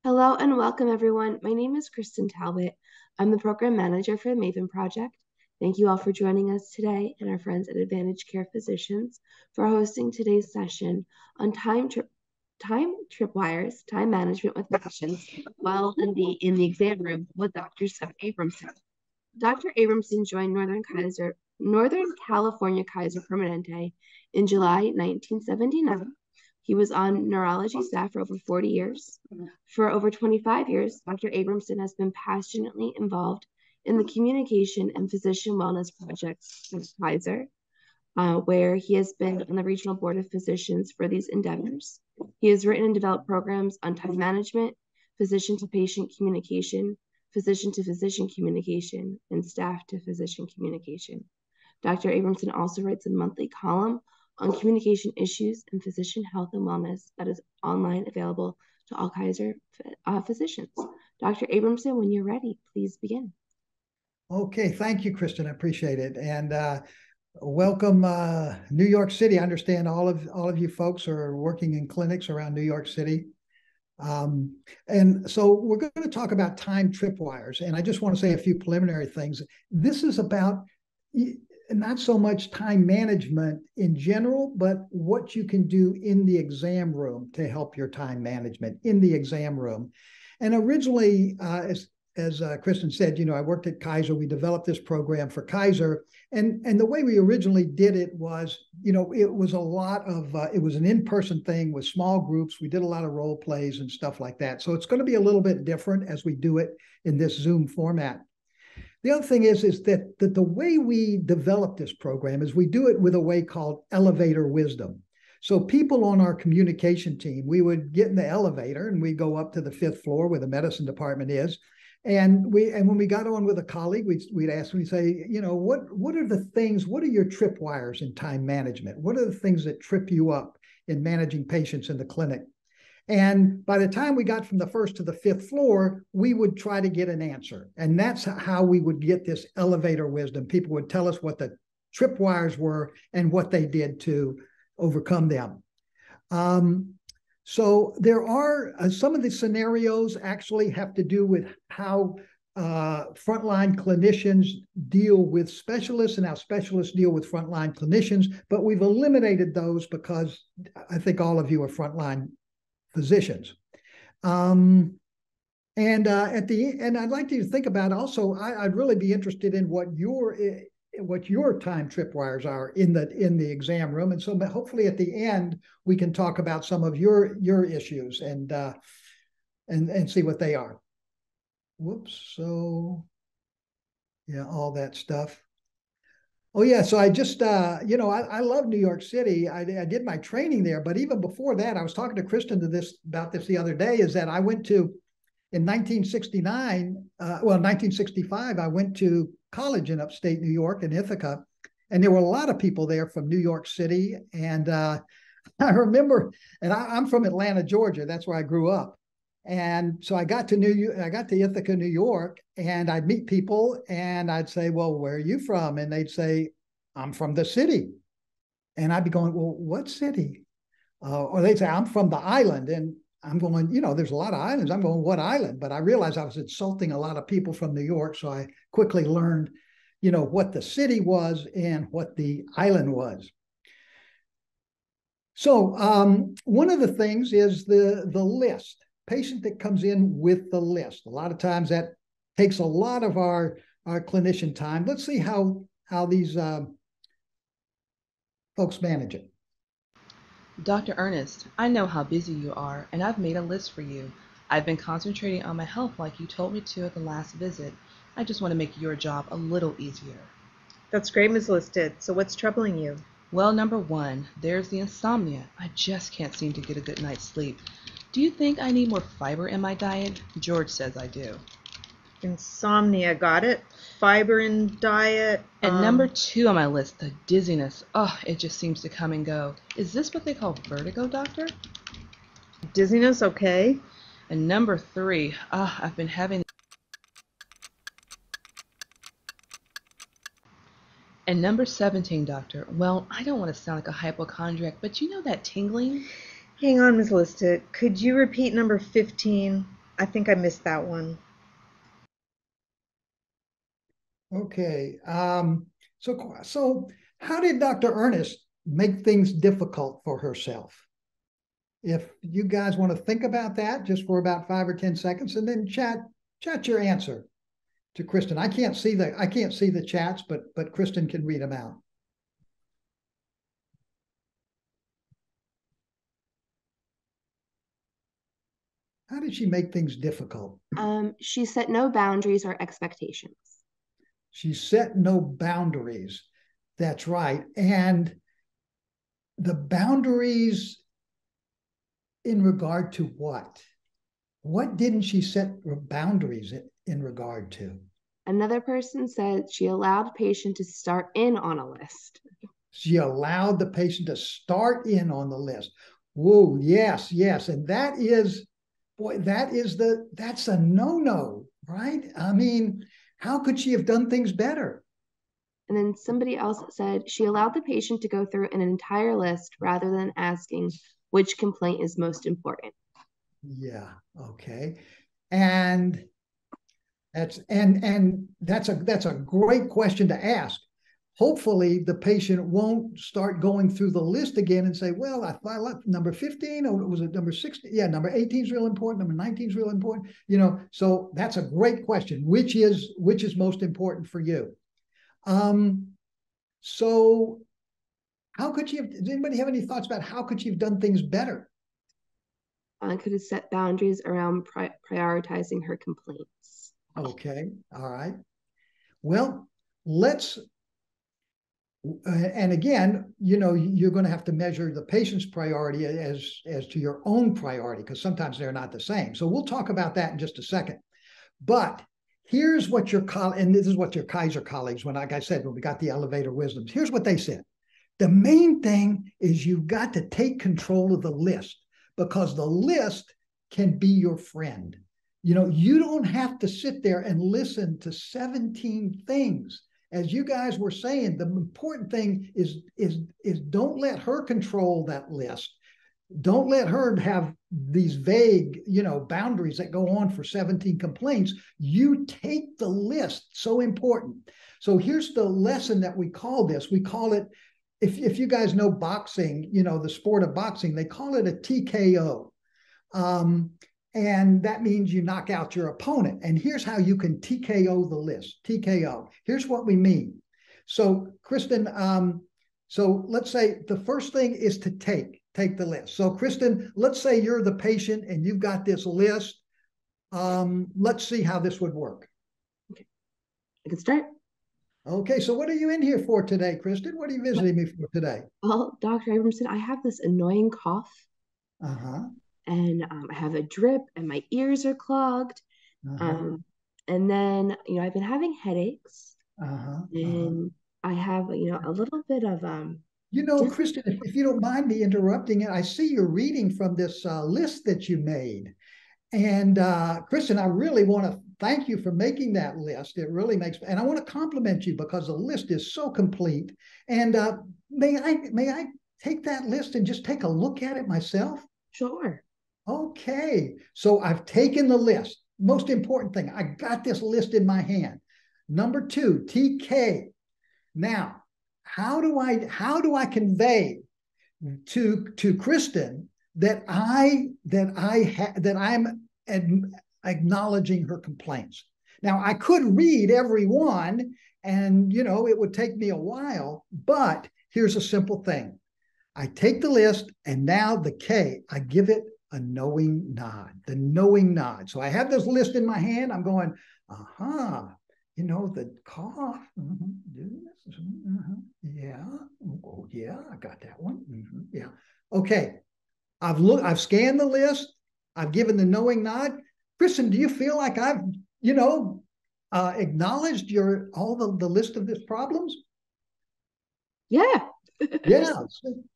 Hello and welcome, everyone. My name is Kristen Talbot. I'm the program manager for the MAVEN Project. Thank you all for joining us today and our friends at Advantage Care Physicians for hosting today's session on time tripwires, time management with patients while in the exam room with Dr. Seth Abramson. Dr. Abramson joined Northern California Kaiser Permanente in July 1979. He was on neurology staff for over 40 years. For over 25 years, Dr. Abramson has been passionately involved in the communication and physician wellness projects at Kaiser, where he has been on the regional board of physicians for these endeavors. He has written and developed programs on time management, physician to patient communication, physician to physician communication, and staff to physician communication. Dr. Abramson also writes a monthly column on communication issues and physician health and wellness that is online available to all Kaiser physicians. Dr. Abramson, when you're ready, please begin. Okay, thank you, Kristen. I appreciate it. And welcome, New York City. I understand all of you folks are working in clinics around New York City. And so we're going to talk about time tripwires. And I just want to say a few preliminary things. This is about not so much time management in general, but what you can do in the exam room to help your time management in the exam room. And originally, as Kristen said, I worked at Kaiser. We developed this program for Kaiser. And the way we originally did it was, it was a lot of, it was an in-person thing with small groups. We did a lot of role plays and stuff like that. So it's going to be a little bit different as we do it in this Zoom format. The other thing is that the way we develop this program is we do it with a way called elevator wisdom. So people on our communication team, we would get in the elevator and we go up to the 5th floor where the medicine department is. And when we got on with a colleague, we'd ask, we'd say, what are the things, what are your tripwires in time management? What are the things that trip you up in managing patients in the clinic? And by the time we got from the 1st to the 5th floor, we would try to get an answer. And that's how we would get this elevator wisdom. People would tell us what the tripwires were and what they did to overcome them. So there are some of the scenarios actually have to do with how frontline clinicians deal with specialists and how specialists deal with frontline clinicians, but we've eliminated those because I think all of you are frontline physicians. And I'd like you to think about also, I'd really be interested in what your time tripwires are in the exam room. And so hopefully at the end, we can talk about some of your issues and see what they are. Whoops. So yeah, all that stuff. Oh yeah, so I just I love New York City. I did my training there, but even before that, I was talking to Kristen about this the other day. Is that I went to in 1965, I went to college in upstate New York in Ithaca, and there were a lot of people there from New York City. And I remember, and I'm from Atlanta, Georgia. That's where I grew up. And so I got to Ithaca, New York, and I'd meet people and I'd say, well, where are you from? And they'd say, I'm from the city. And I'd be going, well, what city? Or they'd say, I'm from the island. And I'm going, there's a lot of islands. I'm going, what island? But I realized I was insulting a lot of people from New York. So I quickly learned, what the city was and what the island was. So one of the things is the list. Patient that comes in with the list. A lot of times that takes a lot of our clinician time. Let's see how these folks manage it. Dr. Ernest, I know how busy you are, and I've made a list for you. I've been concentrating on my health like you told me to at the last visit. I just want to make your job a little easier. That's great, Ms. Listed. So what's troubling you? Well, number one, there's the insomnia. I just can't seem to get a good night's sleep. Do you think I need more fiber in my diet? George says I do. Insomnia, got it. Fiber in diet. And number two on my list, the dizziness. Oh, it just seems to come and go. Is this what they call vertigo, doctor? Dizziness, okay. And number three, I've been having... And number 17, doctor. Well, I don't want to sound like a hypochondriac, but you know that tingling? Hang on, Ms. Listed. Could you repeat number 15? I think I missed that one. Okay. So how did Dr. Ernest make things difficult for herself? If you guys want to think about that just for about 5 or 10 seconds, and then chat your answer to Kristen. I can't see the chats, but Kristen can read them out. How did she make things difficult? She set no boundaries or expectations. She set no boundaries. That's right. And the boundaries in regard to what? What didn't she set boundaries in regard to? Another person said she allowed patient to start in on a list. She allowed the patient to start in on the list. Whoa, yes. And that is, boy, that's a no-no, right? I mean, how could she have done things better? And then somebody else said she allowed the patient to go through an entire list rather than asking which complaint is most important. Yeah, okay. And that's a great question to ask. Hopefully the patient won't start going through the list again and say, well, I left number 15, or was it number 16? Yeah, number 18 is real important, number 19 is real important. So that's a great question. Which is most important for you? So does anybody have any thoughts about how could you have done things better? I could have set boundaries around prioritizing her complaints. Okay, all right. Well, and again, you're going to have to measure the patient's priority as to your own priority, because sometimes they're not the same. So we'll talk about that in just a second. But here's what and this is what your Kaiser colleagues, like I said, when we got the elevator wisdoms, here's what they said. The main thing is you've got to take control of the list, because the list can be your friend. You don't have to sit there and listen to 17 things. As you guys were saying, the important thing is don't let her control that list. Don't let her have these vague, boundaries that go on for 17 complaints. You take the list. So important. So here's the lesson that we call this. We call it, if you guys know boxing, the sport of boxing, they call it a TKO. And that means you knock out your opponent. And here's how you can TKO the list. TKO. Here's what we mean. So, Kristen, so let's say the first thing is to take the list. So, Kristen, let's say you're the patient and you've got this list. Let's see how this would work. Okay, I can start. Okay, so what are you in here for today, Kristen? What are you visiting me for today? Well, Dr. Abramson, I have this annoying cough. And I have a drip and my ears are clogged. And then, I've been having headaches. And I have, a little bit of Kristen, if you don't mind me interrupting it, I see you're reading from this list that you made. And Kristen, I really want to thank you for making that list. It really and I want to compliment you because the list is so complete. And may I take that list and just take a look at it myself? Sure. Okay, so I've taken the list. Most important thing, I got this list in my hand. Number 2, TK. Now, how do I convey to Kristen that I'm acknowledging her complaints? Now, I could read every one, and it would take me a while. But here's a simple thing: I take the list, and now the K, I give it a knowing nod, the knowing nod. So I have this list in my hand. I'm going, the cough. Yeah. Oh, yeah, I got that one. Yeah. Okay. I've scanned the list. I've given the knowing nod. Kristen, do you feel like I've, acknowledged the list of these problems? Yeah. Yeah,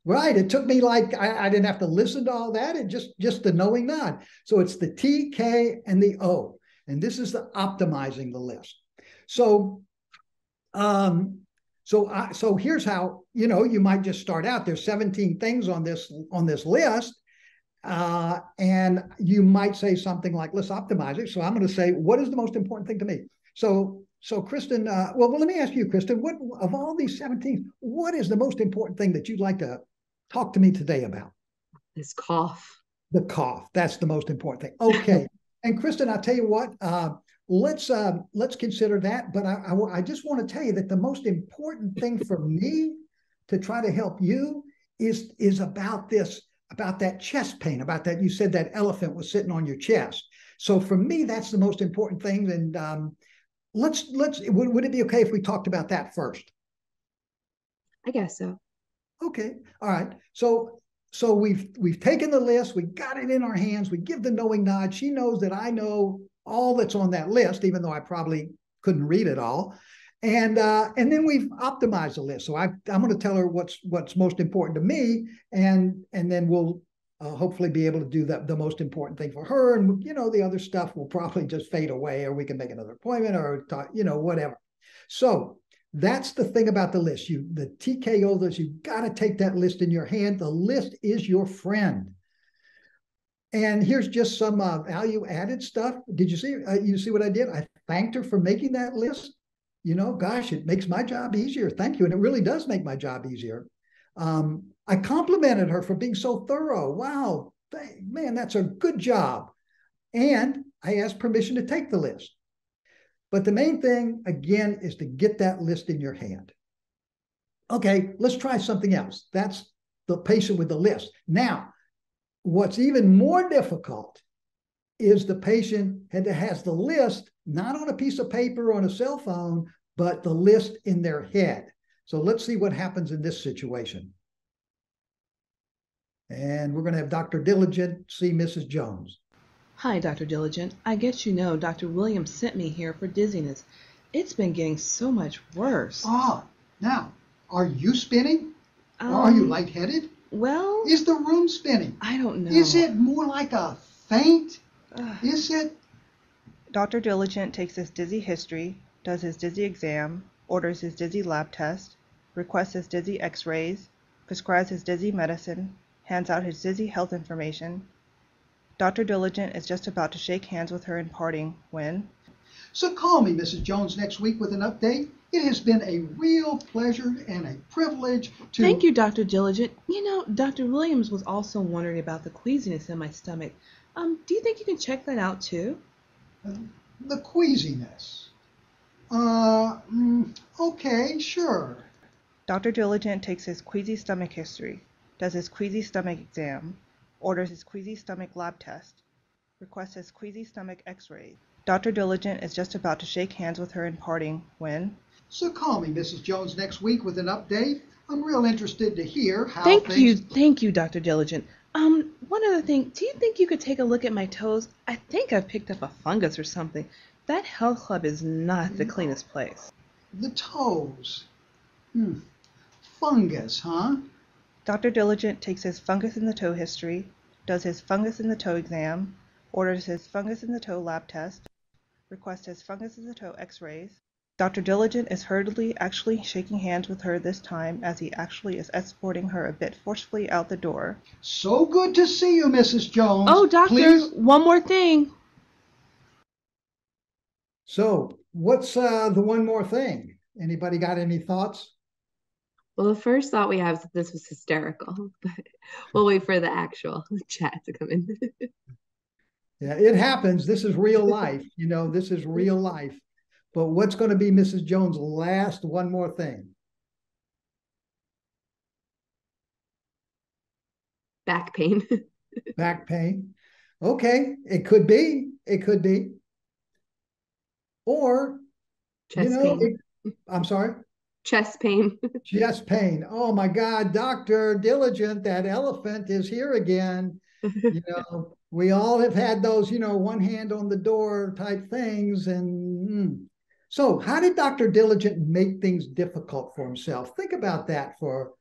right. It took me I didn't have to listen to all that. It just the knowing nod. So it's the T, K, and the O, and this is the optimizing the list. So, so here's how you might just start out. There's 17 things on this list. And you might say something like, let's optimize it. So I'm going to say, what is the most important thing to me? So Kristen, well, let me ask you, Kristen, what of all these 17, what is the most important thing that you'd like to talk to me today about? This cough. The cough. That's the most important thing. Okay. And Kristen, I'll tell you what, let's consider that. But I just want to tell you that the most important thing for me to try to help you is about this, about that chest pain, about that. You said that elephant was sitting on your chest. So for me, that's the most important thing. And would it be okay if we talked about that first? I guess so. Okay. All right. So we've taken the list, we got it in our hands, we give the knowing nod. She knows that I know all that's on that list, even though I probably couldn't read it all. And then we've optimized the list. So I'm going to tell her what's most important to me, and then we'll hopefully be able to do the most important thing for her. And the other stuff will probably just fade away, or we can make another appointment, or talk, whatever. So that's the thing about the list. The TKO list, you've got to take that list in your hand. The list is your friend. And here's just some value-added stuff. Did you see? You see what I did? I thanked her for making that list. Gosh, it makes my job easier. Thank you. And it really does make my job easier. I complimented her for being so thorough. Wow, man, that's a good job. And I asked permission to take the list. But the main thing, again, is to get that list in your hand. Okay, let's try something else. That's the patient with the list. Now, what's even more difficult is the patient that has the list, not on a piece of paper or on a cell phone, but the list in their head. So let's see what happens in this situation. And we're going to have Dr. Diligent see Mrs. Jones. Hi, Dr. Diligent. I guess you know Dr. Williams sent me here for dizziness. It's been getting so much worse. Now, are you spinning? Or are you lightheaded? Well... Is the room spinning? I don't know. Is it more like a faint? Is it? Dr. Diligent takes his dizzy history, does his dizzy exam, orders his dizzy lab test, requests his dizzy x-rays, prescribes his dizzy medicine, hands out his dizzy health information. Dr. Diligent is just about to shake hands with her in parting when... So call me, Mrs. Jones, next week with an update. It has been a real pleasure and a privilege to... Thank you, Dr. Diligent. Dr. Williams was also wondering about the queasiness in my stomach. Do you think you can check that out too? The queasiness. Okay, sure. Dr. Diligent takes his queasy stomach history, does his queasy stomach exam, orders his queasy stomach lab test, requests his queasy stomach x-rays. Dr. Diligent is just about to shake hands with her in parting when... So call me, Mrs. Jones, next week with an update. I'm real interested to hear how Thank you, Dr. Diligent. One other thing, do you think you could take a look at my toes? I think I've picked up a fungus or something. That health club is not the cleanest place. The toes. Fungus, huh? Dr. Diligent takes his fungus in the toe history, does his fungus in the toe exam, orders his fungus in the toe lab test, requests his fungus in the toe x-rays. Dr. Diligent is hurriedly actually shaking hands with her this time as he actually is escorting her a bit forcefully out the door. So good to see you, Mrs. Jones. Oh, doctor, please. One more thing. So what's the one more thing? Anybody got any thoughts? Well, the first thought we have is that this was hysterical, but we'll wait for the actual chat to come in. Yeah, it happens. This is real life. This is real life. But what's going to be Mrs. Jones' last one more thing? Back pain. Back pain. Okay, it could be. It could be. Or, Chest pain. I'm sorry? Chest pain. Chest pain. Oh my God, Dr. Diligent, that elephant is here again. We all have had those, one hand on the door type things. And so how did Dr. Diligent make things difficult for himself? Think about that for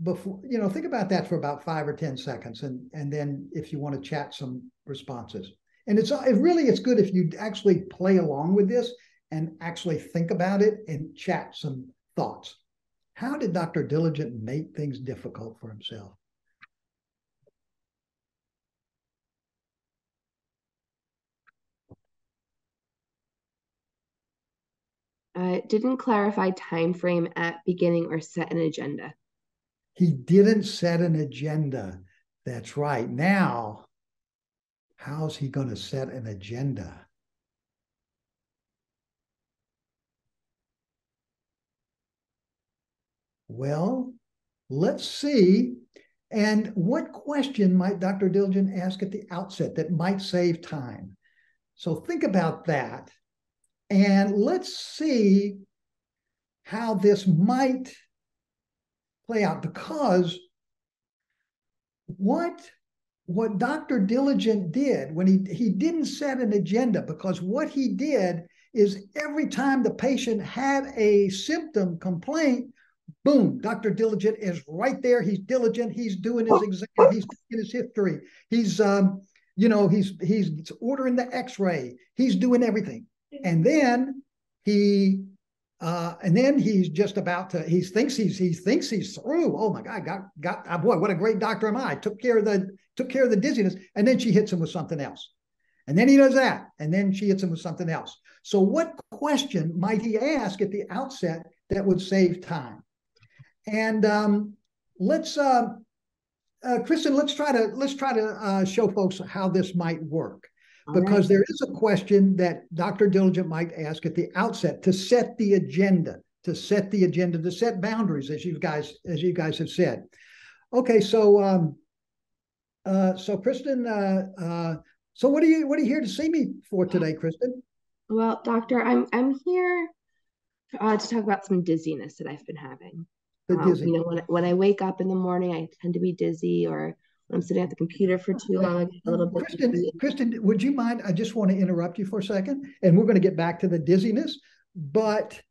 about 5 or 10 seconds. And then if you want to chat some responses. And it's good if you actually play along with this and actually think about it and chat some thoughts. How did Dr. Diligent make things difficult for himself? Didn't clarify time frame at beginning or set an agenda. He didn't set an agenda. That's right. Now, how's he going to set an agenda? Well, let's see. And what question might Dr. Diligent ask at the outset that might save time? So think about that. And let's see how this might play out, because what Dr. Diligent did when he didn't set an agenda, because what he did is every time the patient had a symptom complaint, boom, Dr. Diligent is right there. He's diligent. He's doing his exam. He's taking his history. He's he's ordering the X-ray. He's doing everything. And then he's just about to. He thinks he's through. Oh my God! Boy, what a great doctor am I! Took care of the dizziness, and then she hits him with something else. And then he does that, and then she hits him with something else. So what question might he ask at the outset that would save time? And Kristen, let's try to show folks how this might work, because there is a question that Dr. Diligent might ask at the outset to set the agenda, to set boundaries, as you guys have said. Okay, so Kristen, so what are you here to see me for today, Kristen? Well, doctor, I'm here to talk about some dizziness that I've been having. When I wake up in the morning, I tend to be dizzy, or when I'm sitting at the computer for too long, I get a little bit. Kristen, would you mind? I just want to interrupt you for a second, and we're going to get back to the dizziness. But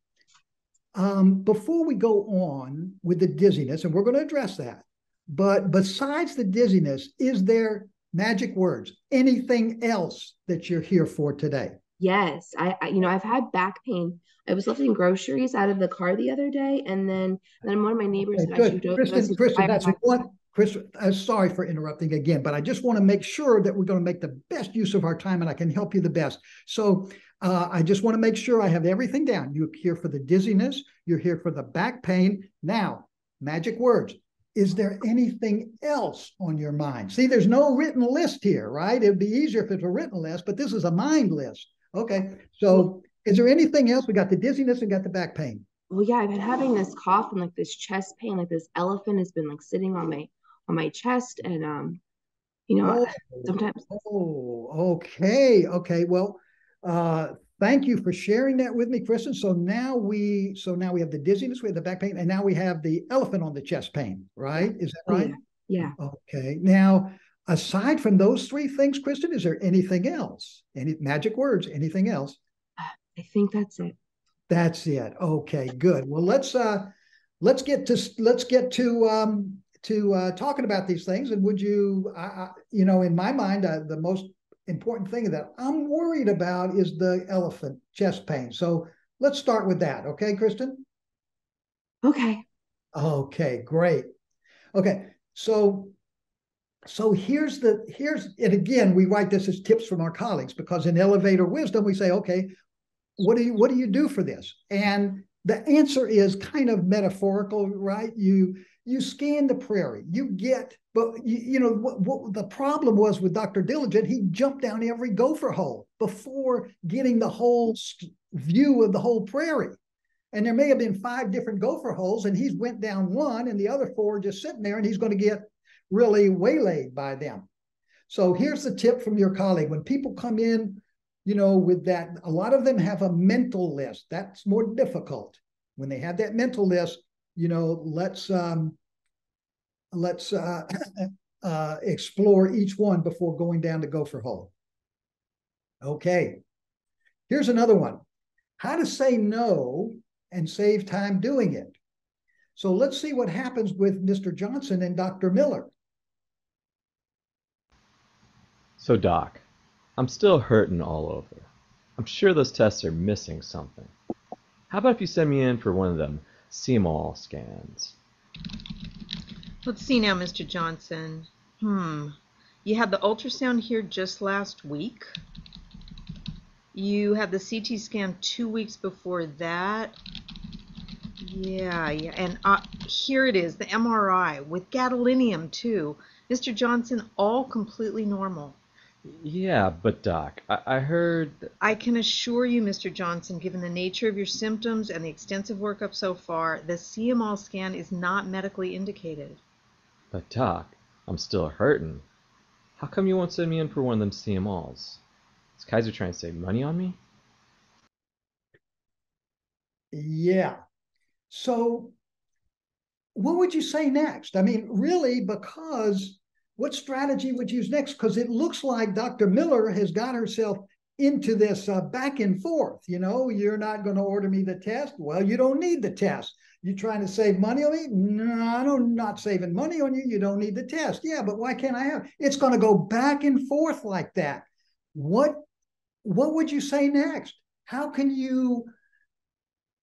before we go on with the dizziness, and we're going to address that, but besides the dizziness, is there magic words, anything else that you're here for today? Yes, I've had back pain. I was lifting groceries out of the car the other day, and then one of my neighbors said I should go. Kristen, that's one. Chris, sorry for interrupting again, but I just want to make sure that we're going to make the best use of our time, and I can help you the best. So I just want to make sure I have everything down. You're here for the dizziness. You're here for the back pain. Now, magic words. Is there anything else on your mind? See, there's no written list here, right? It'd be easier if it's a written list, but this is a mind list. Okay, so is there anything else? We got the dizziness and got the back pain. Well, yeah, I've been having this cough and like this chest pain, like this elephant has been like sitting on my chest, and sometimes. Oh, okay. Well, thank you for sharing that with me, Kristen. So now we have the dizziness, we have the back pain, and now we have the elephant on the chest pain, right? Is that right? Yeah. Okay. Now, aside from those three things, Kristen, is there anything else? Any magic words? Anything else? I think that's it. That's it. Okay, good. Well, let's get to talking about these things. And would you, in my mind, the most important thing that I'm worried about is the elephant chest pain. So let's start with that. Okay, Kristen? Okay. Okay, great. Okay, so here's and again, we write this as tips from our colleagues, because in Elevator Wisdom, we say, okay, what do you do for this? And the answer is kind of metaphorical, right? You scan the prairie, but what the problem was with Dr. Diligent, he jumped down every gopher hole before getting the whole view of the whole prairie. And there may have been 5 different gopher holes, and he's went down one, and the other 4 are just sitting there, and he's going to get really waylaid by them. So here's the tip from your colleague. When people come in, with that, a lot of them have a mental list. That's more difficult. When they have that mental list, let's explore each one before going down the gopher hole. Okay, here's another one. How to say no and save time doing it. So let's see what happens with Mr. Johnson and Dr. Miller. So Doc, I'm still hurting all over. I'm sure those tests are missing something. How about if you send me in for one of them CMOL scans? Let's see now, Mr. Johnson. You had the ultrasound here just last week? You had the CT scan 2 weeks before that. Yeah. And here it is, the MRI with gadolinium too. Mr. Johnson, all completely normal. Yeah, but Doc, I heard... I can assure you, Mr. Johnson, given the nature of your symptoms and the extensive workup so far, the CML scan is not medically indicated. But Doc, I'm still hurting. How come you won't send me in for one of them CMLs? Is Kaiser trying to save money on me? Yeah. So what would you say next? I mean, really, because what strategy would you use next? Because it looks like Dr. Miller has got herself into this back and forth. You're not going to order me the test. Well, you don't need the test. You trying to save money on me? No, I'm not saving money on you. You don't need the test. Yeah, but why can't I have it? It's going to go back and forth like that. What would you say next? How can you,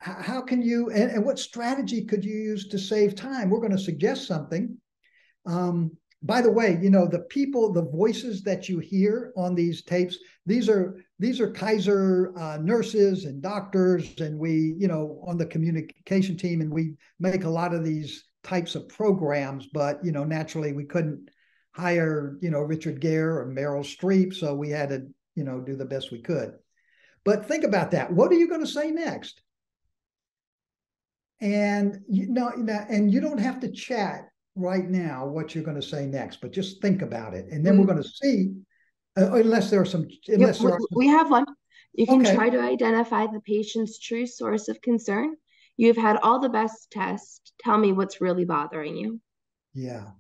and what strategy could you use to save time? We're going to suggest something. By the way, the voices that you hear on these tapes, these are Kaiser nurses and doctors, and we, on the communication team, and we make a lot of these types of programs, but, naturally we couldn't hire, Richard Gere or Meryl Streep, so we had to, do the best we could. But think about that. What are you going to say next? And and you don't have to chat right now what you're going to say next, but just think about it, and then we're going to see. Unless there are some, we have one. You can Okay. try to identify the patient's true source of concern. You've had all the best tests. Tell me what's really bothering you. Yeah,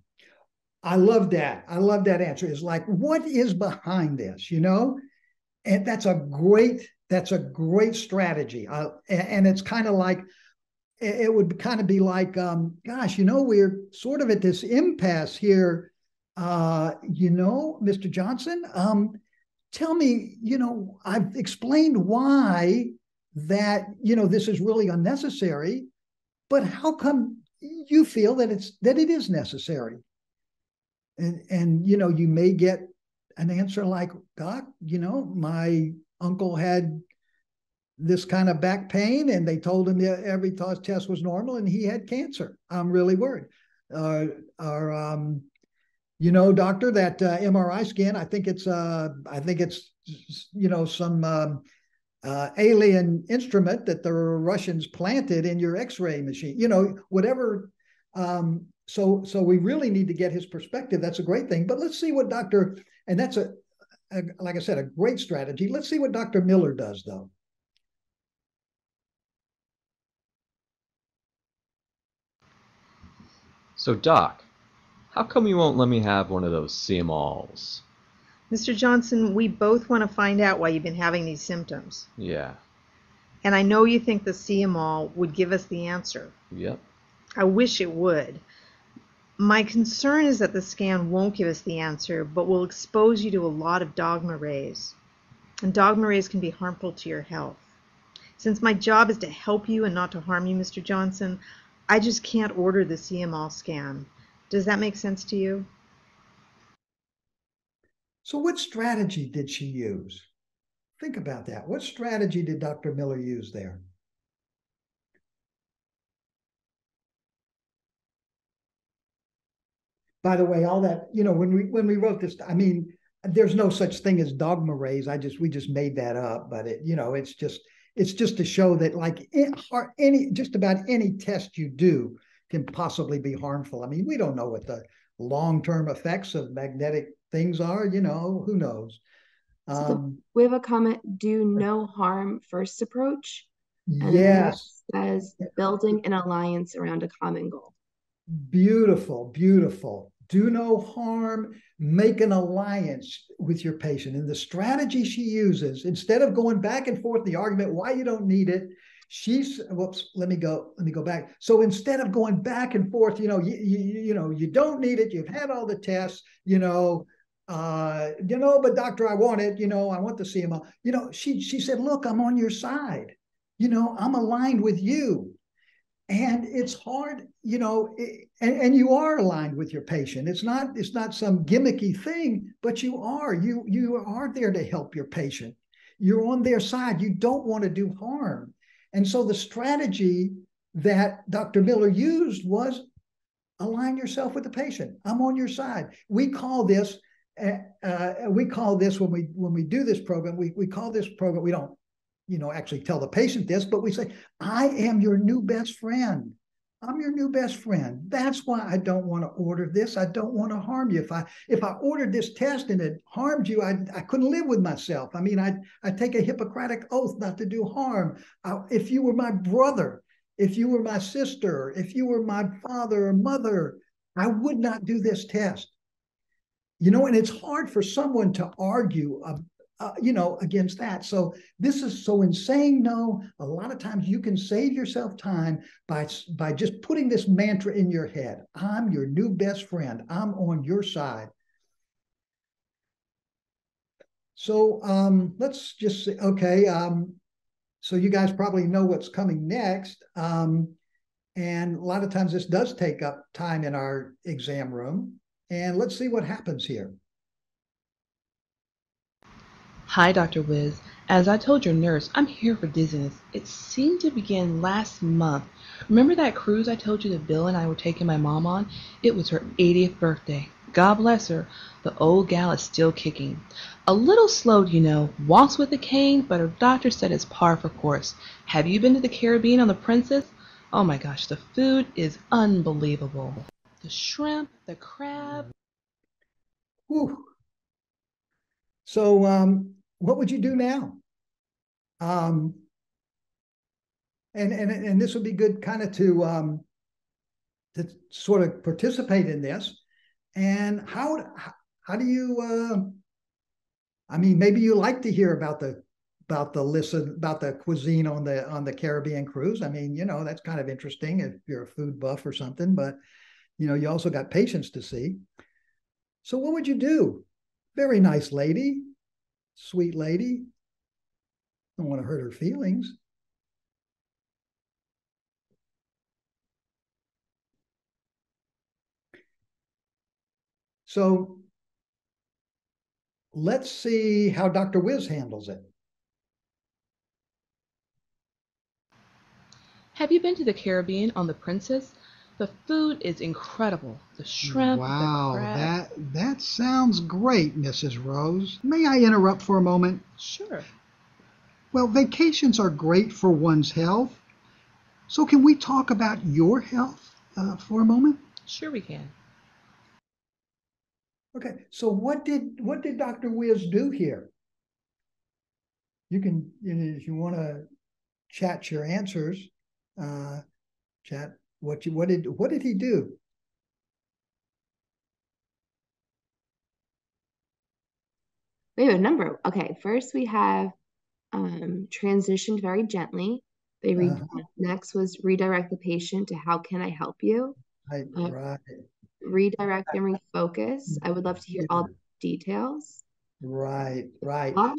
I love that. I love that answer. Is like, what is behind this? And that's a great strategy. And it's kind of like, it would kind of be like, gosh, we're sort of at this impasse here. Mr. Johnson, tell me, I've explained why that, this is really unnecessary, but how come you feel that it is necessary? And you may get an answer like, Doc, my uncle had this kind of back pain, and they told him every test was normal, and he had cancer. I'm really worried. Doctor, that MRI scan, I think it's some alien instrument that the Russians planted in your X-ray machine. Whatever. So we really need to get his perspective. That's a great thing. But let's see what and that's like I said, a great strategy. Let's see what Dr. Miller does, though. So Doc, how come you won't let me have one of those CMLs? Mr. Johnson, we both want to find out why you've been having these symptoms. Yeah. And I know you think the CML would give us the answer. Yep. I wish it would. My concern is that the scan won't give us the answer, but will expose you to a lot of dogma rays. And dogma rays can be harmful to your health. Since my job is to help you and not to harm you, Mr. Johnson, I just can't order the CML scan. Does that make sense to you? So what strategy did she use? Think about that. What strategy did Dr. Miller use there? By the way, all that, when we wrote this, I mean, there's no such thing as dogma rays. We just made that up, but it's just to show that, like, just about any test you do can possibly be harmful. I mean, we don't know what the long-term effects of magnetic things are, who knows? We have a comment, do no harm first approach. And yes. Then says building an alliance around a common goal. Beautiful, beautiful. Do no harm, make an alliance with your patient. And the strategy she uses, instead of going back and forth the argument why you don't need it, let me go back. So instead of going back and forth, you don't need it, you've had all the tests, but doctor, I want it, I want the CML. She said, look, I'm on your side. I'm aligned with you. And it's hard, and you are aligned with your patient. It's not some gimmicky thing, but you are there to help your patient. you're on their side. You don't want to do harm. And so the strategy that Dr. Miller used was align yourself with the patient. I'm on your side. We call this when we do this program, we call this program, we don't actually tell the patient this, but we say, I am your new best friend. I'm your new best friend. That's why I don't want to order this. I don't want to harm you. If I ordered this test and it harmed you, I couldn't live with myself. I mean, I'd take a Hippocratic oath not to do harm. If you were my brother, if you were my sister, if you were my father or mother, I would not do this test. And it's hard for someone to argue against that. So in saying no, a lot of times you can save yourself time by just putting this mantra in your head. I'm your new best friend. I'm on your side. So let's just say, okay. So you guys probably know what's coming next. And a lot of times this does take up time in our exam room. And let's see what happens here. Hi, Dr. Wiz. As I told your nurse, I'm here for dizziness. It seemed to begin last month. Remember that cruise I told you that Bill and I were taking my mom on? It was her 80th birthday. God bless her. The old gal is still kicking. A little slowed, walks with a cane, but her doctor said it's par for course. Have you been to the Caribbean on the Princess? Oh my gosh, the food is unbelievable. The shrimp, the crab. Whew. So what would you do now? And this would be good kind of to sort of participate in this. And how do you? Maybe you like to hear about the cuisine on the Caribbean cruise. That's kind of interesting if you're a food buff or something. But you also got patients to see. So what would you do? Very nice lady, sweet lady. Don't want to hurt her feelings. So let's see how Dr. Wiz handles it. Have you been to the Caribbean on the Princess? The food is incredible. The shrimp, wow, the crab. That sounds great, Mrs. Rose. May I interrupt for a moment? Sure. Well, vacations are great for one's health. So can we talk about your health for a moment? Sure we can. Okay, so what did Dr. Wiz do here? You can, if you want to chat your answers, chat what did he do? We have a number. Okay, first we have transitioned very gently. Next was redirect the patient to how can I help you? Right. Redirect and refocus. I would love to hear all the details. Right.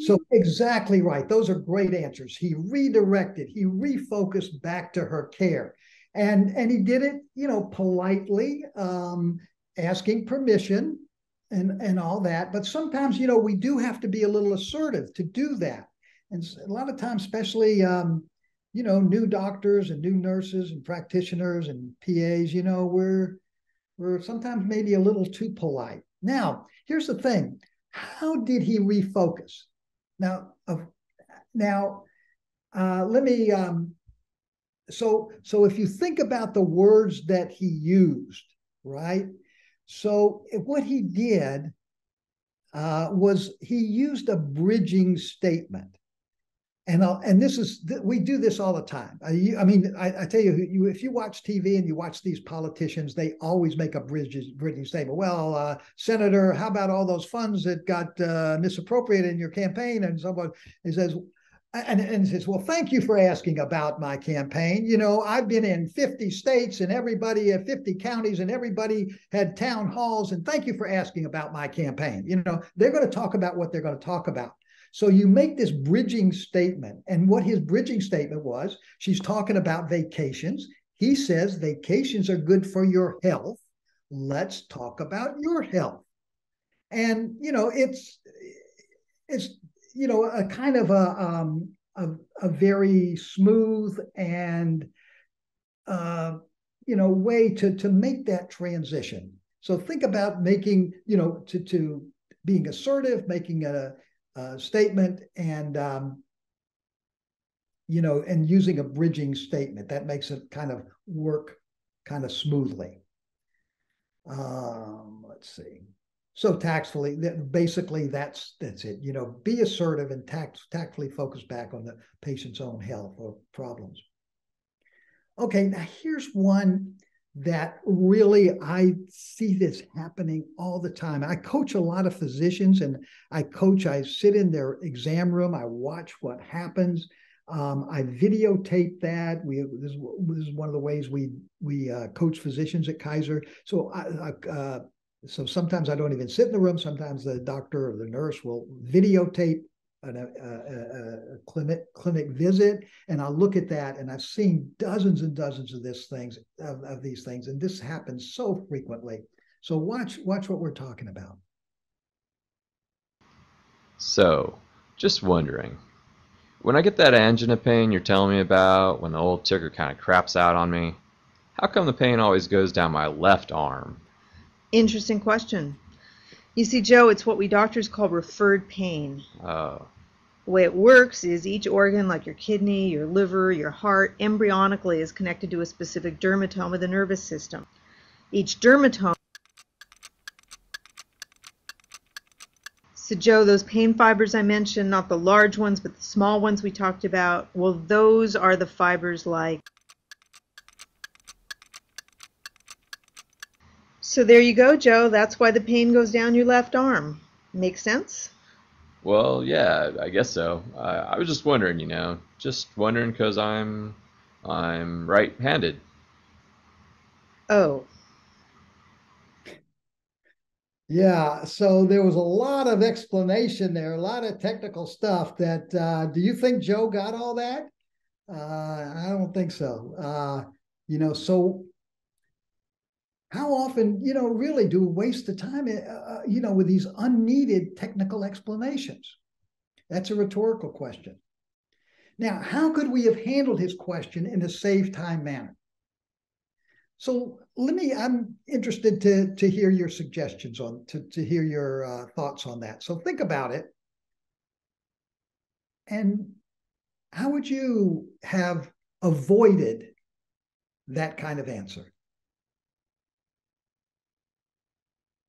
So exactly right. Those are great answers. He redirected, he refocused back to her care. And he did it, politely, asking permission and all that. But sometimes, we do have to be a little assertive to do that. And a lot of times, especially, new doctors and new nurses and practitioners and PAs, we're sometimes maybe a little too polite. Now, here's the thing. How did he refocus? Now, let me. So if you think about the words that he used, right? So what he did was he used a bridging statement. And we do this all the time. I tell you, if you watch TV and you watch these politicians, they always make a bridging statement. Well, Senator, how about all those funds that got misappropriated in your campaign? And someone he says, and says, well, thank you for asking about my campaign. I've been in 50 states and everybody at 50 counties and everybody had town halls. And thank you for asking about my campaign. They're going to talk about what they're going to talk about. So you make this bridging statement. And what his bridging statement was, she's talking about vacations. He says vacations are good for your health. Let's talk about your health. And, it's a kind of a very smooth and way to make that transition. So think about making, to being assertive, making a statement, and and using a bridging statement that makes it kind of work kind of smoothly. Let's see. So tactfully, basically that's it. Be assertive and tactfully focus back on the patient's own health or problems. Okay, now here's one that really I see this happening all the time. I coach a lot of physicians, and I sit in their exam room, I watch what happens. I videotape that. This is one of the ways we coach physicians at Kaiser. So so sometimes I don't even sit in the room. Sometimes the doctor or the nurse will videotape a clinic visit, and I'll look at that, and I've seen dozens and dozens of these things, and this happens so frequently. So watch what we're talking about. So, just wondering, when I get that angina pain you're telling me about, when the old ticker kind of craps out on me, how come the pain always goes down my left arm? Interesting question. You see, Joe, it's what we doctors call referred pain. Oh. The way it works is each organ, like your kidney, your liver, your heart, embryonically is connected to a specific dermatome of the nervous system. Each dermatome. So, Joe, those pain fibers I mentioned, not the large ones, but the small ones we talked about, well, those are the fibers like. So there you go, Joe. That's why the pain goes down your left arm. Make sense? Well, yeah, I guess so. I was just wondering, just wondering because I'm right-handed. Oh. Yeah, so there was a lot of explanation there, a lot of technical stuff that, do you think Joe got all that? I don't think so. So how often, really do we waste the time, with these unneeded technical explanations? That's a rhetorical question. Now, how could we have handled his question in a save time manner? So I'm interested to hear your suggestions to hear your thoughts on that. So think about it. And how would you have avoided that kind of answer?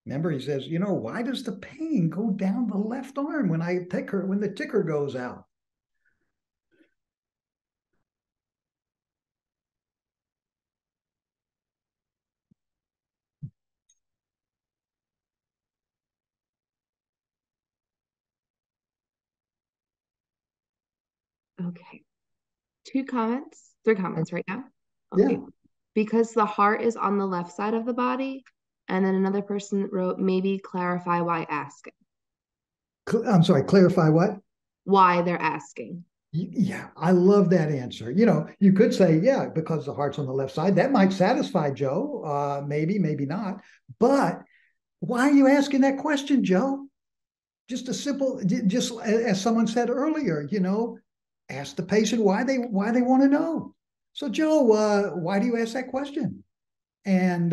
Remember, he says, why does the pain go down the left arm when the ticker goes out? Okay. 3 comments right now. Okay. Yeah. Because the heart is on the left side of the body. And then another person wrote, maybe clarify why asking. I'm sorry, clarify what? Why they're asking. Yeah, I love that answer. You could say, yeah, because the heart's on the left side. That might satisfy Joe. Maybe not. But why are you asking that question, Joe? Just as someone said earlier, ask the patient why they want to know. So, Joe, why do you ask that question? And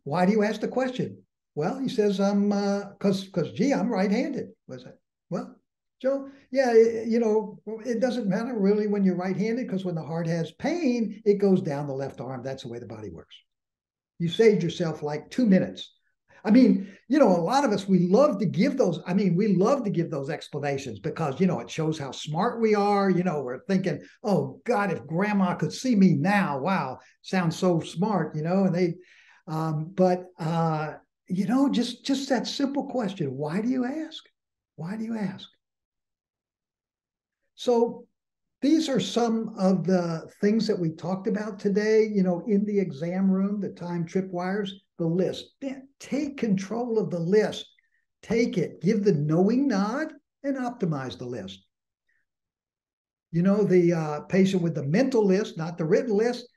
why do you ask the question? Well, he says, because I'm right-handed. Was it? Well, Joe, yeah, it doesn't matter really when you're right-handed, because when the heart has pain, it goes down the left arm. That's the way the body works. You saved yourself like 2 minutes. I mean, a lot of us, we love to give those explanations because, it shows how smart we are. We're thinking, oh God, if grandma could see me now, wow, sounds so smart, and they, just that simple question, why do you ask? Why do you ask? So these are some of the things that we talked about today, in the exam room, the Time Tripwires, the list. Take control of the list. Take it, give the knowing nod, and optimize the list. The patient with the mental list, not the written list,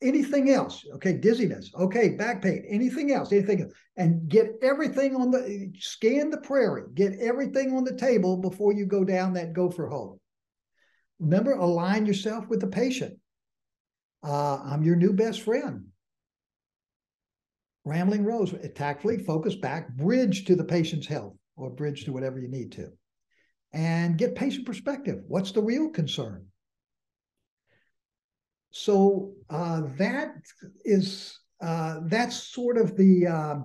anything else. Okay, dizziness. Okay, back pain. Anything else? Anything else? And get everything on the, scan the prairie. Get everything on the table before you go down that gopher hole. Remember, align yourself with the patient. I'm your new best friend. Rambling Rose, tactfully focus back, bridge to the patient's health or bridge to whatever you need to. And get patient perspective. What's the real concern? So that's sort of the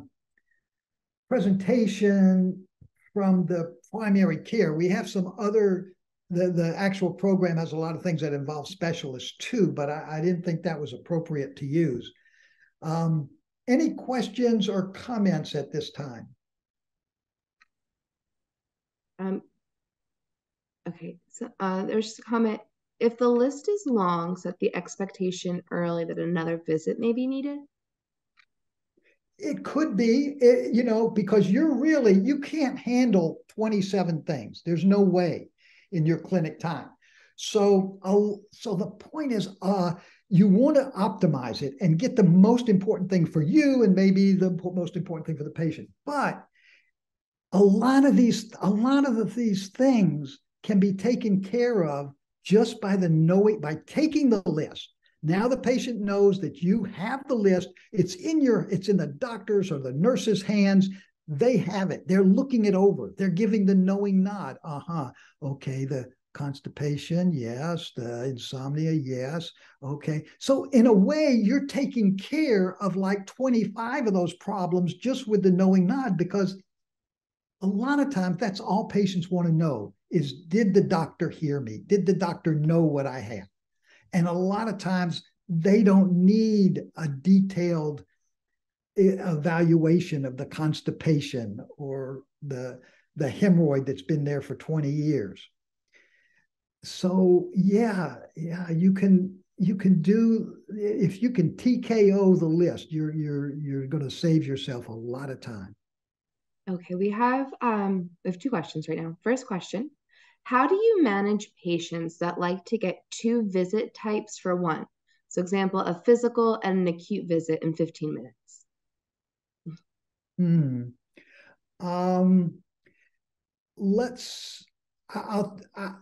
presentation from the primary care. We have some other, the actual program has a lot of things that involve specialists too, but I didn't think that was appropriate to use. Any questions or comments at this time? Okay, so there's a comment. If the list is long, set the expectation early that another visit may be needed. It could be, because you can't handle 27 things. There's no way in your clinic time. So the point is, you want to optimize it and get the most important thing for you and maybe the most important thing for the patient. But a lot of these things can be taken care of just by taking the list. Now the patient knows that you have the list. It's in the doctor's or the nurse's hands. They have it. They're looking it over. They're giving the knowing nod. Okay, the constipation, yes. The insomnia, yes. Okay. So in a way, you're taking care of like 25 of those problems just with the knowing nod, because a lot of times that's all patients want to know is, did the doctor hear me? Did the doctor know what I have? And a lot of times they don't need a detailed evaluation of the constipation or the hemorrhoid that's been there for 20 years. So yeah, you can do, if you can TKO the list, you're going to save yourself a lot of time. Okay, we have two questions right now. First question, how do you manage patients that like to get 2 visit types for one? So example, a physical and an acute visit in 15 minutes.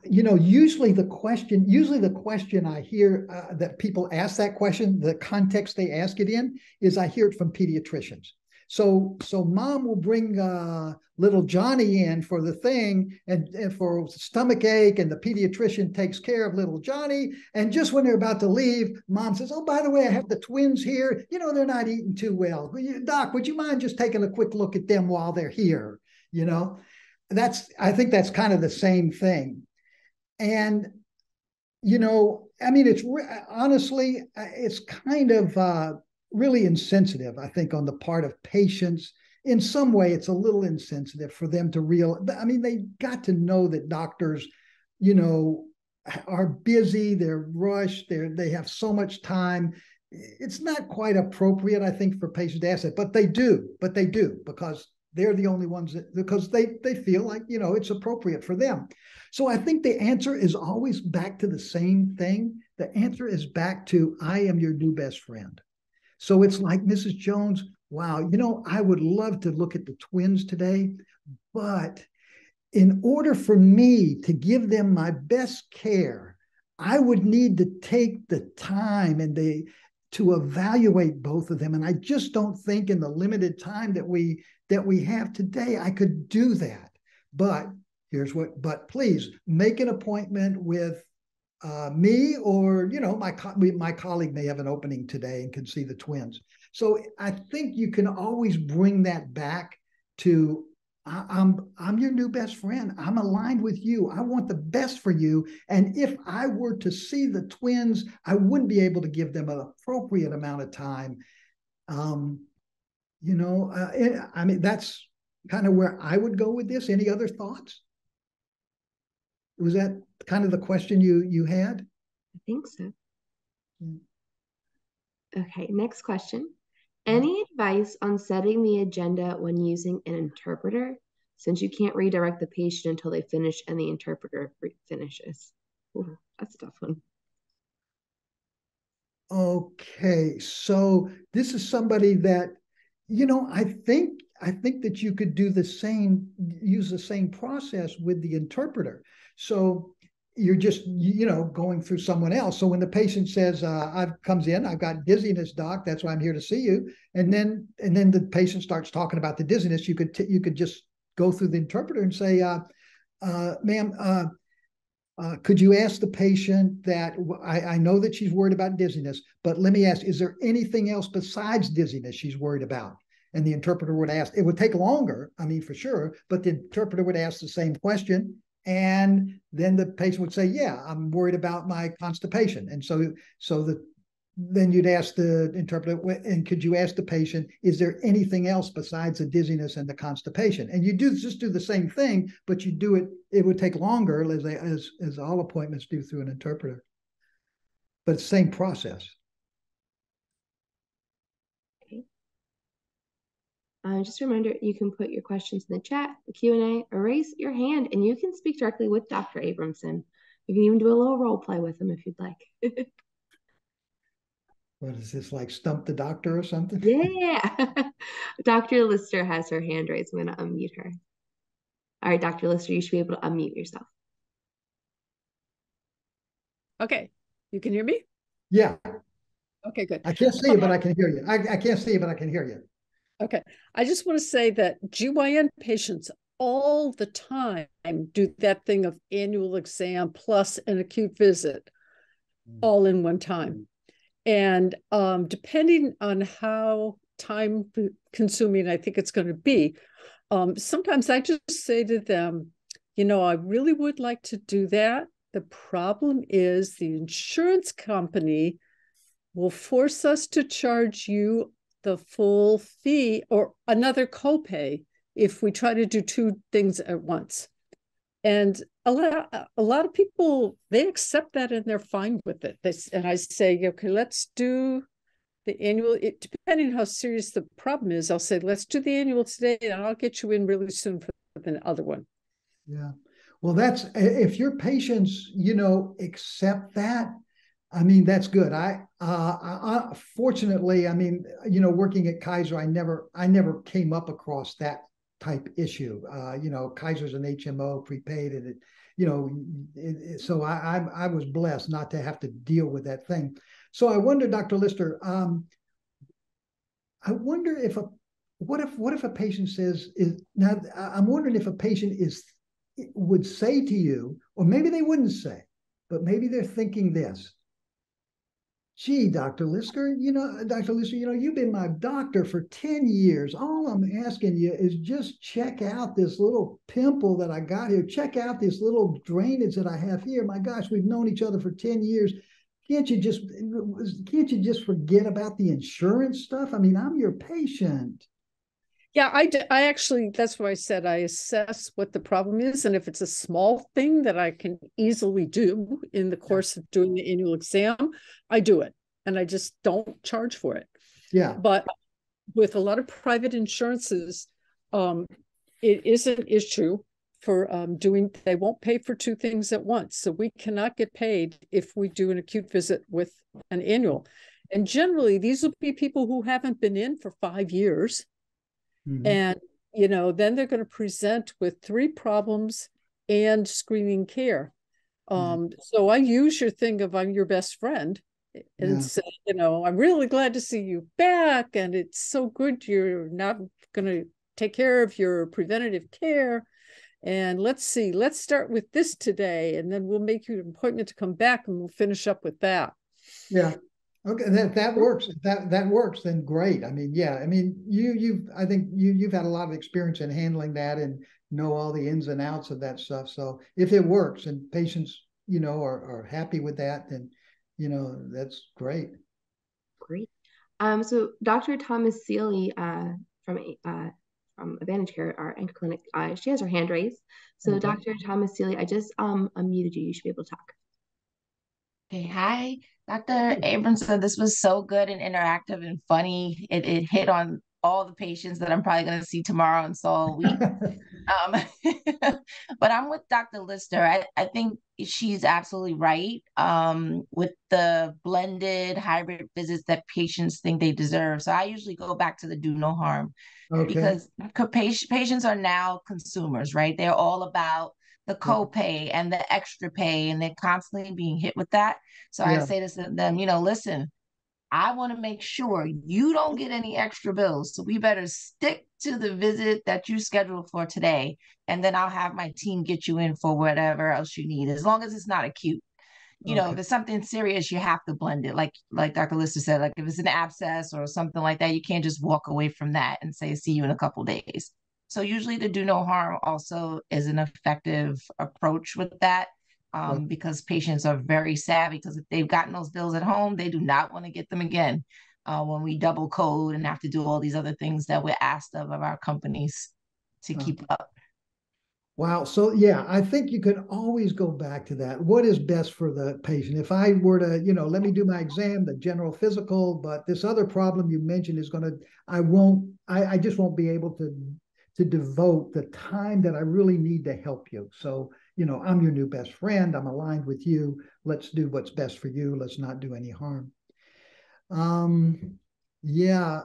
Usually the question I hear that people ask that question, the context they ask it in, is I hear it from pediatricians. So mom will bring little Johnny in for the thing and for stomach ache, and the pediatrician takes care of little Johnny. And just when they're about to leave, mom says, oh, by the way, I have the twins here. They're not eating too well. Doc, would you mind just taking a quick look at them while they're here? I think that's kind of the same thing. And, honestly, it's kind of really insensitive, I think, on the part of patients. In some way, it's a little insensitive for them to they got to know that doctors, are busy, they're rushed, they have so much time. It's not quite appropriate, I think, for patients to ask it, but they do, because they're the only ones because they feel like, it's appropriate for them. So I think the answer is always back to the same thing. The answer is back to, I am your new best friend. So it's like, Mrs. Jones, wow, I would love to look at the twins today, but in order for me to give them my best care, I would need to take the time to evaluate both of them. And I just don't think in the limited time that we have today, I could do that. But please make an appointment with me, or my colleague may have an opening today and can see the twins. So I think you can always bring that back to, I'm your new best friend. I'm aligned with you. I want the best for you. And if I were to see the twins, I wouldn't be able to give them an appropriate amount of time. That's kind of where I would go with this. Any other thoughts? Was that kind of the question you had? I think so. Okay, next question. Any advice on setting the agenda when using an interpreter, since you can't redirect the patient until they finish and the interpreter finishes? Ooh, that's a tough one. Okay, so this is somebody that, I think that you could do the same, use the same process with the interpreter. So you're just, going through someone else. So when the patient says, comes in, I've got dizziness, doc, that's why I'm here to see you. And then the patient starts talking about the dizziness. You could just go through the interpreter and say, ma'am, could you ask the patient that I know that she's worried about dizziness, but let me ask, is there anything else besides dizziness she's worried about? And the interpreter would ask, it would take longer, I mean, for sure, but the interpreter would ask the same question. And then the patient would say, yeah, I'm worried about my constipation. And then you'd ask the interpreter, and could you ask the patient, is there anything else besides the dizziness and the constipation? And you just do the same thing, but you do it would take longer, as all appointments do through an interpreter. But it's the same process. Okay. Just a reminder, you can put your questions in the chat, the Q&A, or raise your hand, and you can speak directly with Dr. Abramson. You can even do a little role play with him if you'd like. What is this, like Stump the Doctor or something? Yeah. Dr. Lister has her hand raised. I'm going to unmute her. All right, Dr. Lister, you should be able to unmute yourself. Okay. You can hear me? Yeah. Okay, good. I can't see you, but I can hear you. I can't see you, but I can hear you. Okay. I just want to say that GYN patients all the time do that thing of annual exam plus an acute visit all in one time. And depending on how time consuming I think it's going to be, sometimes I just say to them, I really would like to do that. The problem is the insurance company will force us to charge you the full fee or another copay if we try to do two things at once. And a lot of people, they accept that and they're fine with it. And I say, okay, let's do the annual, depending on how serious the problem is, I'll say, let's do the annual today and I'll get you in really soon for the other one. Yeah. Well, that's, if your patients, accept that, I mean, that's good. I fortunately, I mean, working at Kaiser, I never came up across that type issue. Kaiser's an HMO prepaid, and so I was blessed not to have to deal with that thing. So I wonder, Dr. Lister, I wonder what if a patient says now, I'm wondering if a patient would say to you, or maybe they wouldn't say, but maybe they're thinking this. Gee, Dr. Lister, you've been my doctor for 10 years. All I'm asking you is just check out this little pimple that I got here. Check out this little drainage that I have here. My gosh, we've known each other for 10 years. Can't you just forget about the insurance stuff? I mean, I'm your patient. Yeah, I actually, that's why I said I assess what the problem is. And if it's a small thing that I can easily do in the course of doing the annual exam, I do it. And I just don't charge for it. Yeah. But with a lot of private insurances, it is an issue for they won't pay for two things at once. So we cannot get paid if we do an acute visit with an annual. And generally, these will be people who haven't been in for 5 years. Mm-hmm. And, then they're going to present with 3 problems and screening care. So I use your thing of I'm your best friend and say, I'm really glad to see you back. And it's so good you're not going to take care of your preventative care. And let's start with this today. And then we'll make you an appointment to come back and we'll finish up with that. Yeah. Okay, that works. If that works, then great. I mean, yeah. I mean, I think you've had a lot of experience in handling that and know all the ins and outs of that stuff. So if it works and patients, are happy with that, then that's great. Great. So Dr. Thomas Seeley from Advantage Care, our anchor clinic, she has her hand raised. So okay. Dr. Thomas Seeley, I just unmuted you. You should be able to talk. Okay, hi, Dr. Abramson. This was so good and interactive and funny. It hit on all the patients that I'm probably going to see tomorrow and so all week. Um, but I'm with Dr. Lister. I think she's absolutely right with the blended hybrid visits that patients think they deserve. So I usually go back to the do no harm Okay. because patients are now consumers, right? They're all about the copay and the extra pay, and they're constantly being hit with that. So I Yeah. say to them, listen, I want to make sure you don't get any extra bills. So we better stick to the visit that you scheduled for today. And then I'll have my team get you in for whatever else you need, as long as it's not acute. Okay. If it's something serious, you have to blend it. Like Dr. Lister said, like if it's an abscess or something like that, you can't just walk away from that and say, see you in a couple days. So usually the do no harm also is an effective approach with that because patients are very savvy because if they've gotten those bills at home, they do not want to get them again when we double code and have to do all these other things that we're asked of our companies to keep up. Wow. So yeah, I think you can always go back to that. What is best for the patient? If I were to, let me do my exam, the general physical, but this other problem you mentioned is I just won't be able to devote the time that I really need to help you. So, I'm your new best friend. I'm aligned with you. Let's do what's best for you. Let's not do any harm. Yeah.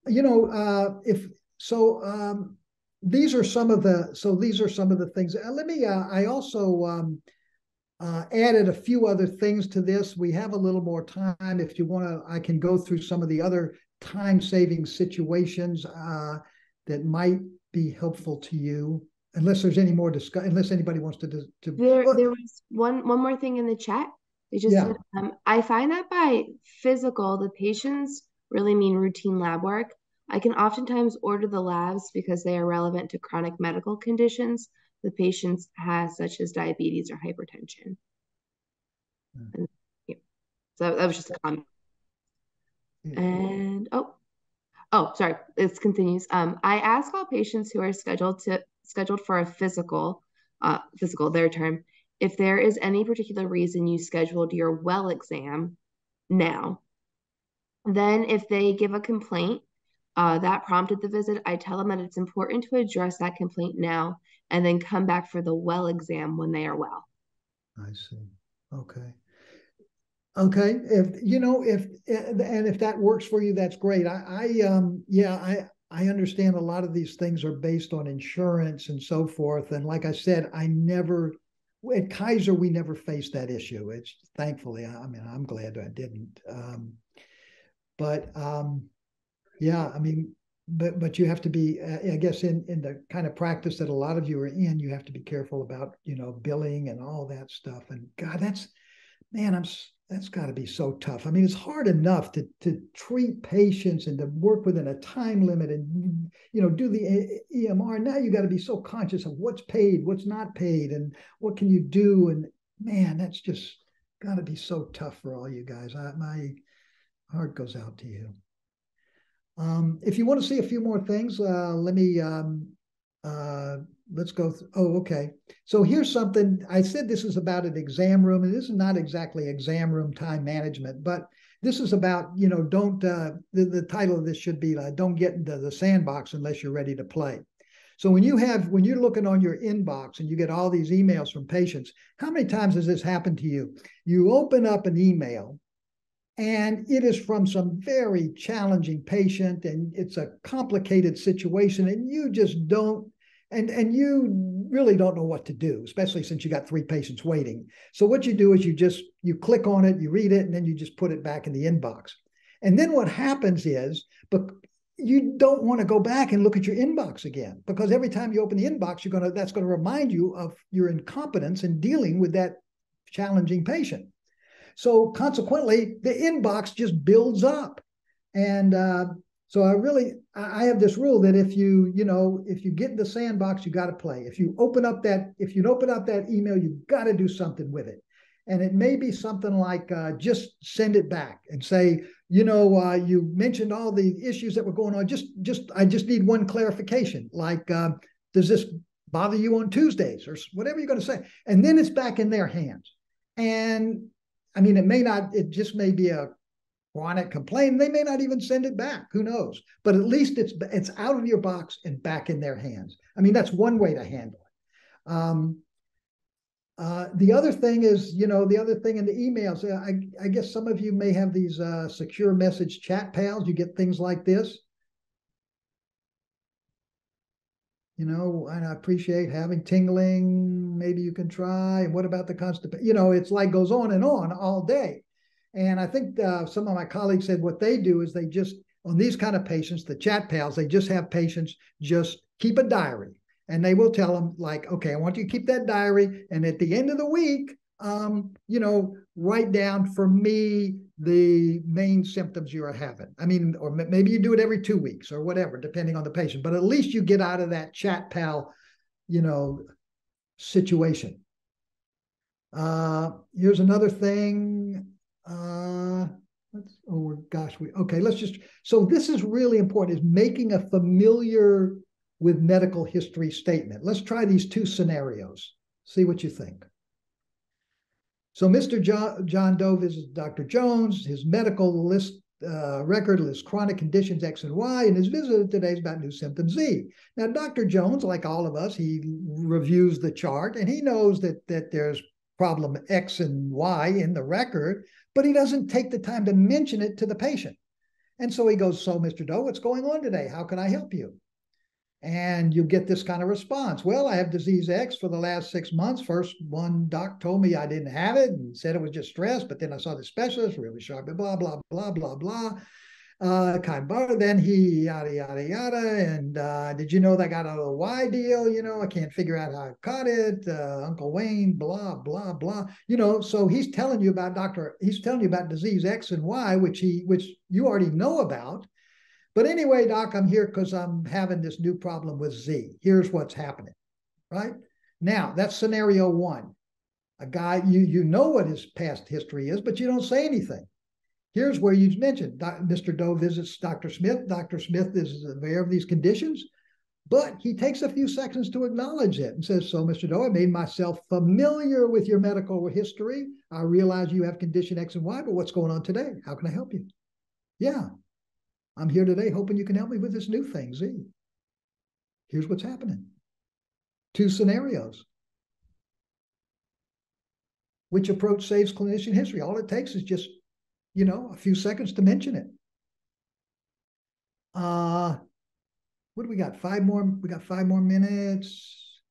If so, these are some of the things. Let me. I also added a few other things to this. We have a little more time. If you want to, I can go through some of the other time-saving situations that might be helpful to you. Unless there's any more unless anybody wants to. There was one more thing in the chat. They just said, I find that by physical, the patients really mean routine lab work. I can oftentimes order the labs because they are relevant to chronic medical conditions the patients has, such as diabetes or hypertension. And, so that was just a comment. And sorry, it continues. I ask all patients who are scheduled for a physical, their term, if there is any particular reason you scheduled your well exam now. Then if they give a complaint that prompted the visit, I tell them that it's important to address that complaint now and then come back for the well exam when they are well. I see. Okay. Okay. If that works for you, that's great. I understand a lot of these things are based on insurance and so forth. And like I said, at Kaiser, we never faced that issue. It's thankfully, I'm glad I didn't. But you have to be, I guess, in the kind of practice that a lot of you are in, you have to be careful about, billing and all that stuff. And God, that's got to be so tough. It's hard enough to treat patients and to work within a time limit and, do the EMR. Now you got to be so conscious of what's paid, what's not paid, and what can you do. And man, that's just got to be so tough for all you guys. My heart goes out to you. If you want to see a few more things, let's go. Okay. So here's something. I said this is about an exam room, and this is not exactly exam room time management, but this is about, don't, the title of this should be, don't get into the sandbox unless you're ready to play. So when you're looking on your inbox and you get all these emails from patients, how many times has this happened to you? You open up an email and it is from some very challenging patient, and it's a complicated situation, and you just don't, and you really don't know what to do, especially since you got 3 patients waiting. So what you do is you click on it, you read it, and then you just put it back in the inbox. And then what happens is, but you don't want to go back and look at your inbox again, because every time you open the inbox, that's going to remind you of your incompetence in dealing with that challenging patient. So consequently, the inbox just builds up. And so I have this rule that if you get in the sandbox, you got to play. If you open up that email, you got to do something with it. And it may be something like just send it back and say, you mentioned all the issues that were going on. I just need one clarification. Like, does this bother you on Tuesdays or whatever you're going to say? And then it's back in their hands. And it just may be a chronic complaint. They may not even send it back. Who knows? But at least it's out of your box and back in their hands. I mean, that's one way to handle it. The other thing is, the other thing in the emails, I guess some of you may have these secure message chat pals. You get things like this. And I appreciate having tingling. Maybe you can try. And what about the constipation? It's like goes on and on all day. And I think some of my colleagues said what they do is they just, on these kind of patients, the chat pals, they just have patients just keep a diary. And they will tell them, like, okay, I want you to keep that diary. And at the end of the week, write down for me the main symptoms you are having. I mean, or maybe you do it every 2 weeks or whatever, depending on the patient. But at least you get out of that chat pal, situation. Here's another thing. So this is really important, is making a familiar with medical history statement. Let's try these two scenarios. See what you think. So Mr. John Doe visits Dr. Jones. His medical record lists chronic conditions X and Y, and his visit today is about new symptom Z. Now, Dr. Jones, like all of us, he reviews the chart, and he knows that there's problem X and Y in the record, but he doesn't take the time to mention it to the patient. And so he goes, so Mr. Doe, what's going on today? How can I help you? And you get this kind of response. Well, I have disease X for the last 6 months. First, one doc told me I didn't have it and said it was just stress, but then I saw the specialist, really sharp, blah, blah, blah, blah, blah. Then he yada, yada, yada. And did you know that I got out of the Y deal? I can't figure out how I caught it. Uncle Wayne, blah, blah, blah. So he's telling you about disease X and Y, which you already know about. But anyway, doc, I'm here because I'm having this new problem with Z. Here's what's happening, right? Now, that's scenario one. A guy, you know what his past history is, but you don't say anything. Here's where you mentioned Mr. Doe visits Dr. Smith. Dr. Smith is aware of these conditions, but he takes a few seconds to acknowledge it and says, so Mr. Doe, I made myself familiar with your medical history. I realize you have condition X and Y, but what's going on today? How can I help you? Yeah. I'm here today hoping you can help me with this new thing, Z. Here's what's happening. Two scenarios. Which approach saves clinician history? All it takes is just, a few seconds to mention it. What do we got? We got 5 more minutes.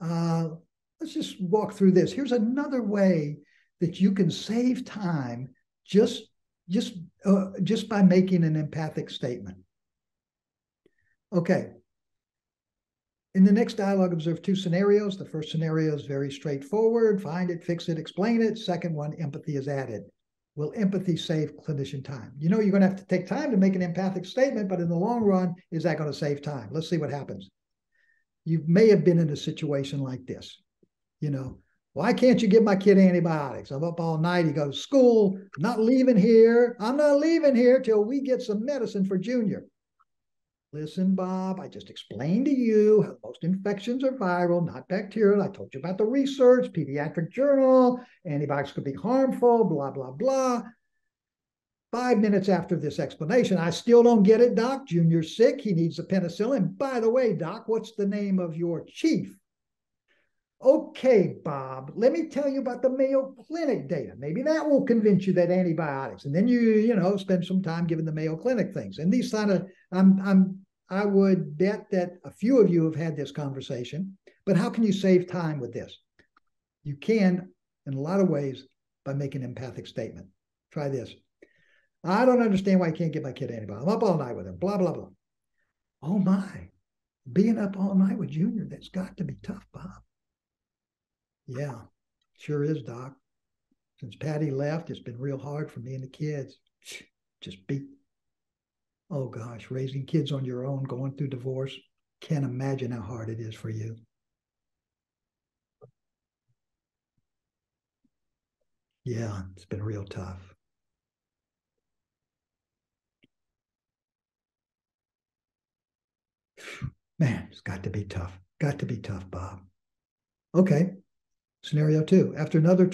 Let's just walk through this. Here's another way that you can save time just by making an empathic statement. Okay. In the next dialogue, observe 2 scenarios. The first scenario is very straightforward. Find it, fix it, explain it. Second one, empathy is added. Will empathy save clinician time? You're going to have to take time to make an empathic statement, but in the long run, is that going to save time? Let's see what happens. You may have been in a situation like this. Why can't you give my kid antibiotics? I'm up all night. He goes to school. I'm not leaving here till we get some medicine for Junior. Listen, Bob, I just explained to you how most infections are viral, not bacterial. I told you about the research, pediatric journal, antibiotics could be harmful, blah, blah, blah. 5 minutes after this explanation, I still don't get it, Doc. Junior's sick. He needs the penicillin. By the way, Doc, what's the name of your chief? Okay, Bob, let me tell you about the Mayo Clinic data. Maybe that will convince you that antibiotics. And then you spend some time giving the Mayo Clinic things. And these kind of, I would bet that a few of you have had this conversation. But how can you save time with this? You can, in a lot of ways, by making an empathic statement. Try this. I don't understand why I can't give my kid antibiotics. I'm up all night with him, blah, blah, blah. Oh my, being up all night with Junior, that's got to be tough, Bob. Yeah, sure is, Doc. Since Patty left, it's been real hard for me and the kids. Oh gosh, raising kids on your own, going through divorce. Can't imagine how hard it is for you. Yeah, it's been real tough. Man, it's got to be tough. Got to be tough, Bob. Okay. Scenario 2. After another,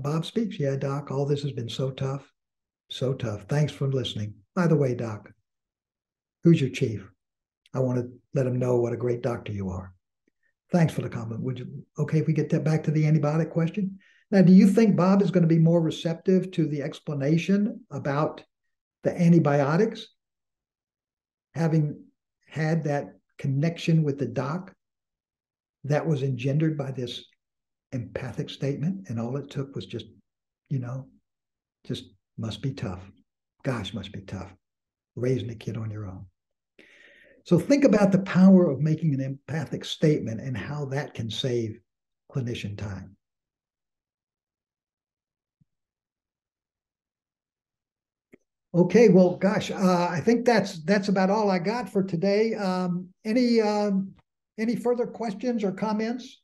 Bob speaks. Yeah, Doc, all this has been so tough. So tough. Thanks for listening. By the way, Doc, who's your chief? I want to let him know what a great doctor you are. Thanks for the comment. Would you okay if we get that back to the antibiotic question? Now, do you think Bob is going to be more receptive to the explanation about the antibiotics, having had that connection with the doc that was engendered by this empathic statement, and all it took was just must be tough. Gosh, must be tough raising a kid on your own. So think about the power of making an empathic statement and how that can save clinician time. Okay, well, gosh, I think that's about all I got for today. Any further questions or comments?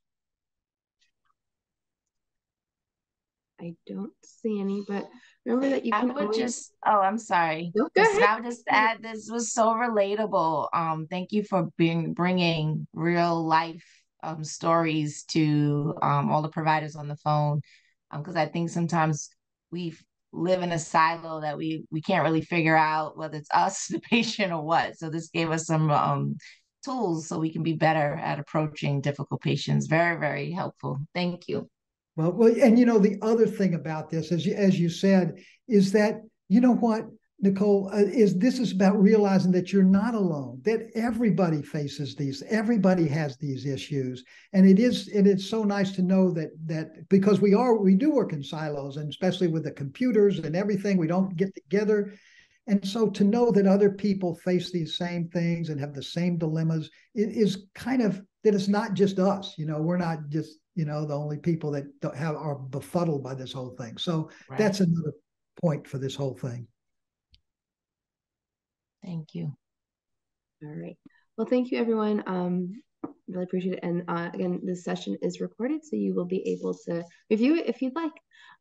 I don't see any, but remember that you can I'm sorry. No, go ahead. I would just add, this was so relatable. Thank you for bringing real life stories to all the providers on the phone, because I think sometimes we live in a silo that we can't really figure out whether it's us, the patient, or what. So this gave us some tools so we can be better at approaching difficult patients. Very, very helpful. Thank you. Well, and the other thing about this, as you said, is that what, Nicole, this is about realizing that you're not alone, that everybody faces these, everybody has these issues. And it's so nice to know that because we do work in silos, and especially with the computers and everything, we don't get together. And so to know that other people face these same things and have the same dilemmas, it is kind of that it's not just us. We're not just the only people that are befuddled by this whole thing. So right. That's another point for this whole thing. Thank you. All right. Well, thank you, everyone. Really appreciate it. And again, this session is recorded, so you will be able to review it if you'd like.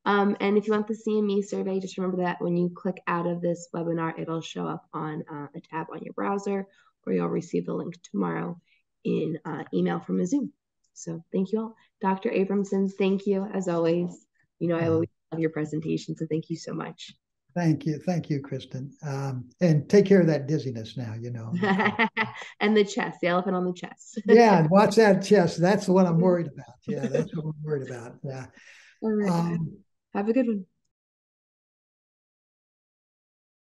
And if you want the CME survey, just remember that when you click out of this webinar, it'll show up on a tab on your browser, or you'll receive the link tomorrow in email from a Zoom. So thank you all. Dr. Abramson, thank you as always. I always love your presentation, so thank you so much. Thank you, Kristen. And take care of that dizziness now, And the chest, the elephant on the chest. Yeah, watch that chest. That's what I'm worried about. Yeah, that's what I'm worried about. Yeah. All right. Have a good one.